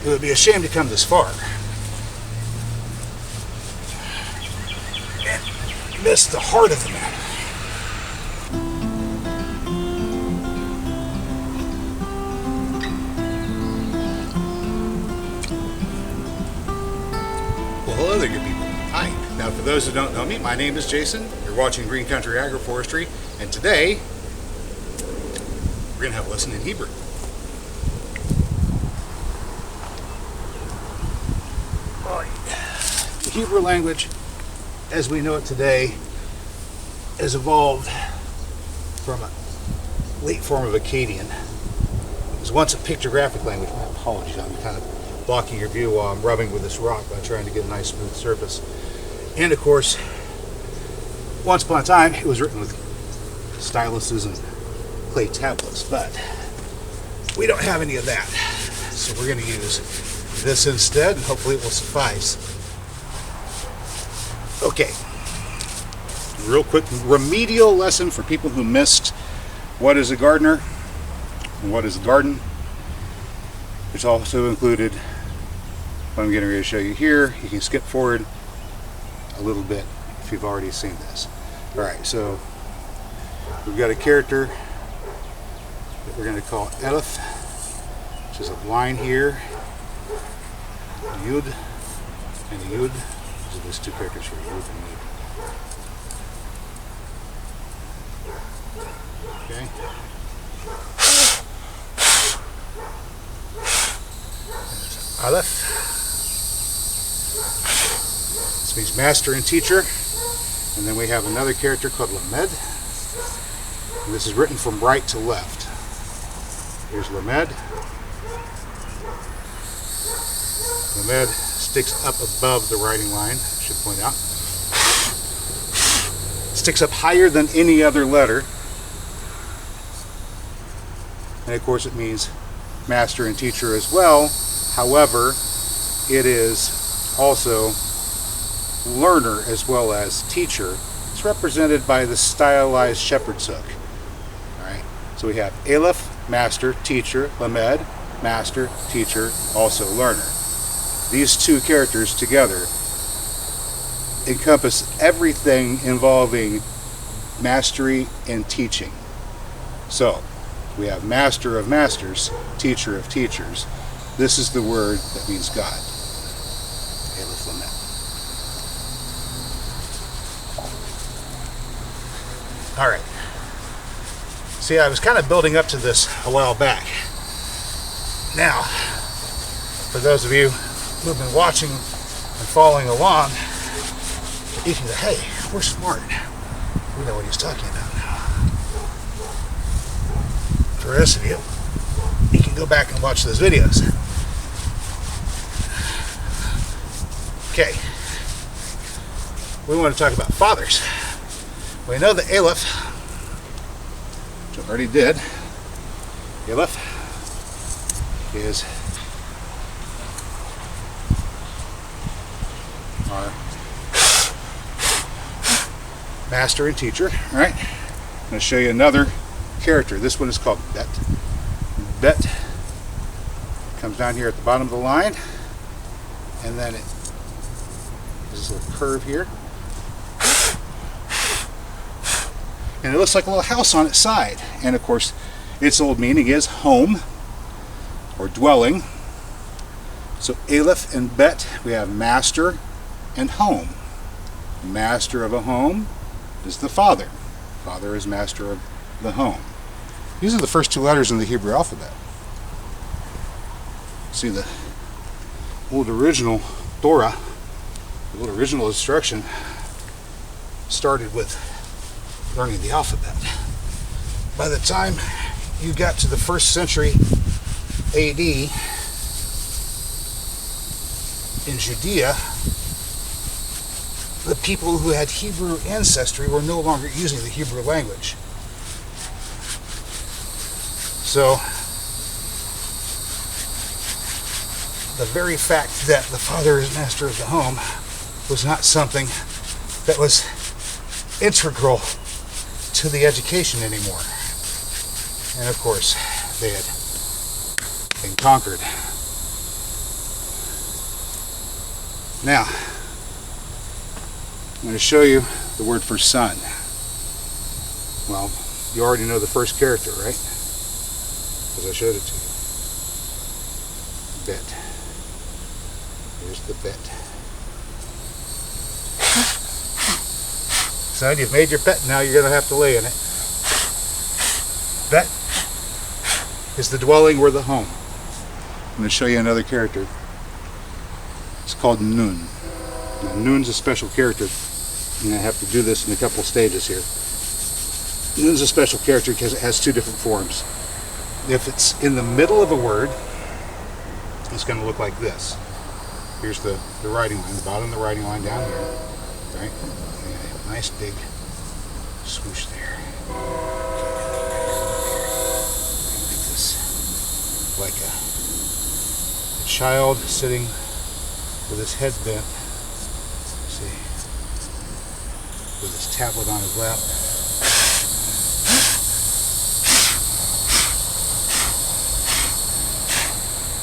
It would be a shame to come this far and miss the heart of the matter. Well, hello there, good people. Hi. Now, for those who don't know me, my name is Jason. You're watching Green Country Agroforestry, and today we're going to have a lesson in Hebrew. The Hebrew language, as we know it today, has evolved from a late form of Akkadian. It was once a pictographic language. My apologies, I'm kind of blocking your view while I'm rubbing with this rock by trying to get a nice smooth surface. And of course, once upon a time, it was written with styluses and clay tablets, but we don't have any of that. So we're going to use this instead, and hopefully it will suffice. Okay, real quick remedial lesson for people who missed what is a gardener and what is a garden. It's also included what I'm getting ready to show you here. You can skip forward a little bit if you've already seen this. Alright, so we've got a character that we're going to call Aleph, which is a line here, Yud, and a Yud. These are these two characters here, Yud and Yud. Okay. Aleph. This means master and teacher. And then we have another character called Lamed. And this is written from right to left. Here's Lamed. Lamed sticks up above the writing line, I should point out. Sticks up higher than any other letter. And of course it means master and teacher as well. However, it is also learner as well as teacher. It's represented by the stylized shepherd's hook. Alright, so we have Aleph, master, teacher, Lamed, master, teacher, also learner. These two characters together encompass everything involving mastery and teaching. So, we have master of masters, teacher of teachers. This is the word that means God. Aleph Lamed. Alright. See, I was kind of building up to this a while back. Now, for those of you who've been watching and following along, you can go, hey, we're smart. We know what he's talking about. For the rest of you, you can go back and watch those videos. Okay. We want to talk about fathers. We know that Aleph, which I already did, Aleph is our master and teacher. All right. I'm going to show you another character. This one is called Bet. Bet comes down here at the bottom of the line, and then it has this little curve here. And it looks like a little house on its side. And of course, its old meaning is home or dwelling. So Aleph and Bet, we have master and home. Master of a home is the father. Father is master of the home. These are the first two letters in the Hebrew alphabet. See, the old original Torah, the old original instruction started with learning the alphabet. By the time you got to the 1st century AD in Judea, the people who had Hebrew ancestry were no longer using the Hebrew language. So, the very fact that the father is master of the home was not something that was integral to the education anymore. And of course, they had been conquered Now, I'm going to show you the word for son. Well, you already know the first character, right? Because I showed it to you. Bet. Here's the bet. Son, you've made your bet, now you're going to have to lay in it. Bet is the dwelling or the home. I'm going to show you another character. It's called Nun. Now, Nun's a special character. I'm going to have to do this in a couple stages here. Nun's a special character because it has two different forms. If it's in the middle of a word, it's going to look like this. Here's the writing line, the bottom of the writing line down here, right? And a nice big swoosh there. Make this like a child sitting with his head bent. See, with his tablet on his lap.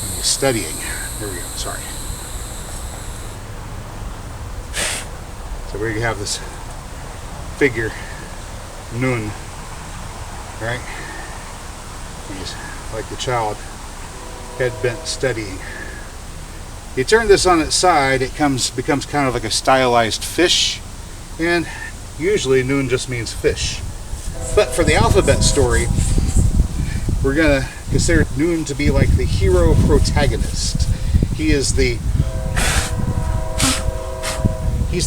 And he's studying. There we go, sorry. So we have this figure, Nun, right? And he's like the child, head bent, studying. You turn this on its side, it becomes kind of like a stylized fish, and usually Nun just means fish. But for the alphabet story, we're going to consider Nun to be like the hero protagonist. He's the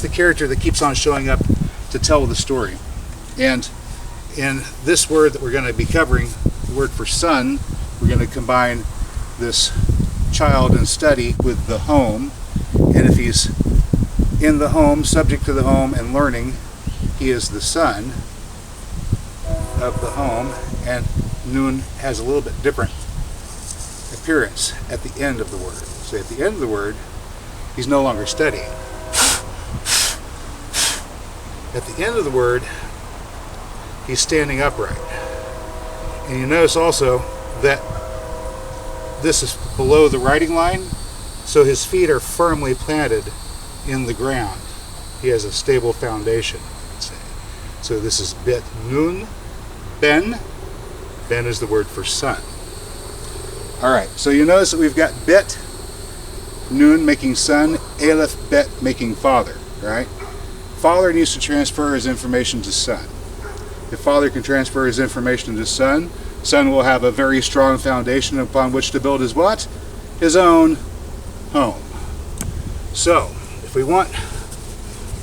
character that keeps on showing up to tell the story. And in this word that we're going to be covering, the word for son, we're going to combine this child and study with the home. And if he's in the home, subject to the home and learning, he is the son of the home. And Nun has a little bit different appearance at the end of the word. So at the end of the word, he's no longer studying. At the end of the word, he's standing upright. And you notice also that this is below the writing line, so his feet are firmly planted in the ground. He has a stable foundation, I would say. So this is bet nun, ben. Ben is the word for son. All right, so you notice that we've got bet, nun making son, aleph, bet making father, right? Father needs to transfer his information to son. If father can transfer his information to son, son will have a very strong foundation upon which to build his what? His own home. So, if we want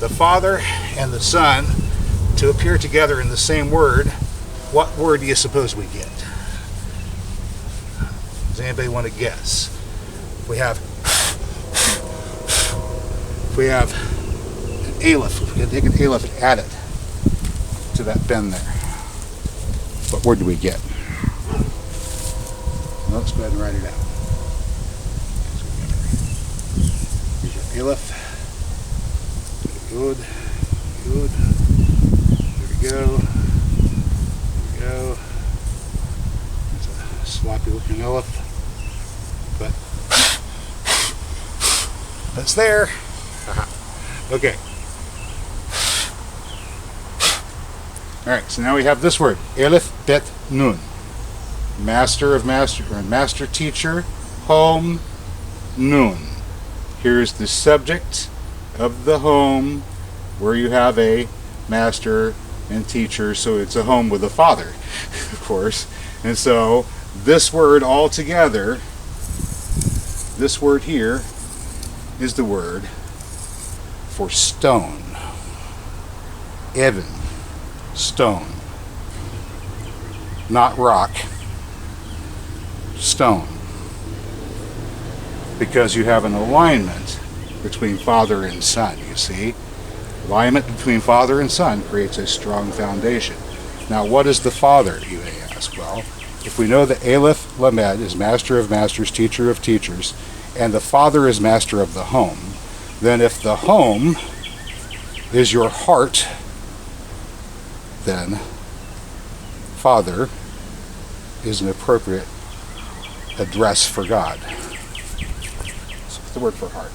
the father and the son to appear together in the same word, what word do you suppose we get? Does anybody want to guess? We have an aleph. We can take an aleph and add it to that ben there. What word do we get? Well, let's go ahead and write it out. Here's your aleph. Good. Good. There we go. There we go. It's a sloppy looking aleph. But that's there. Okay. Alright, so now we have this word. Aleph, bet, nun. Master of master, or master teacher, home, nun. Here's the subject of the home where you have a master and teacher, so it's a home with a father, of course. And so this word all together, this word here, is the word for stone. Evan, stone. Not rock, stone. Because you have an alignment between father and son, you see. Alignment between father and son creates a strong foundation. Now, what is the father, you may ask? Well, if we know that Aleph Lamed is master of masters, teacher of teachers, and the father is master of the home, then if the home is your heart, then father is an appropriate address for God. So what's the word for heart?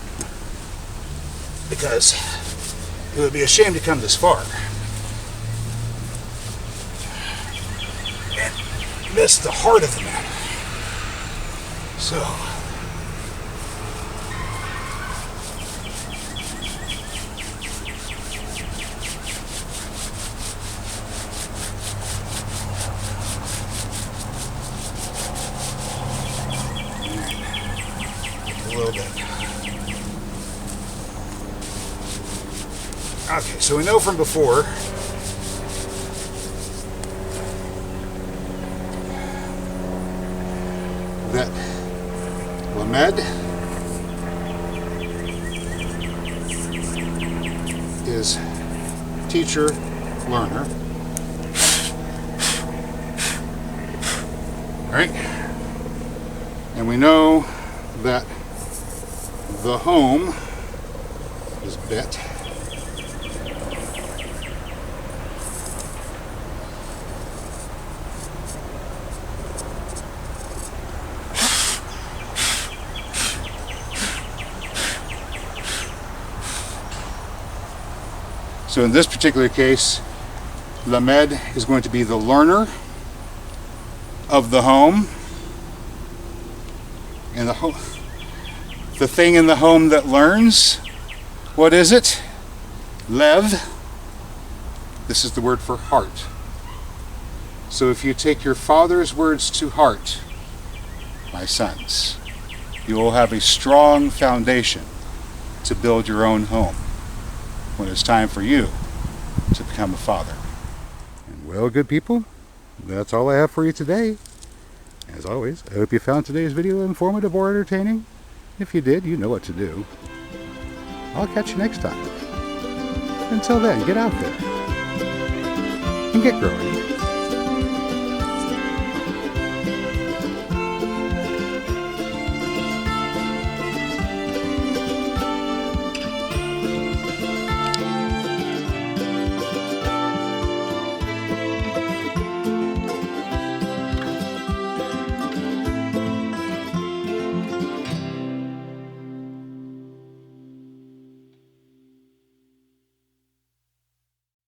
because it would be a shame to come this far and miss the heart of the matter. So, a little bit. Okay, so we know from before that Lamed is teacher, learner. All right? And we know that the home is Bet. So in this particular case, Lamed is going to be the learner of the home. And the thing in the home that learns, what is it? Lev. This is the word for heart. So if you take your father's words to heart, my sons, you will have a strong foundation to build your own home when it's time for you to become a father. And well, good people, that's all I have for you today. As always, I hope you found today's video informative or entertaining. If you did, you know what to do. I'll catch you next time. Until then, get out there and get growing.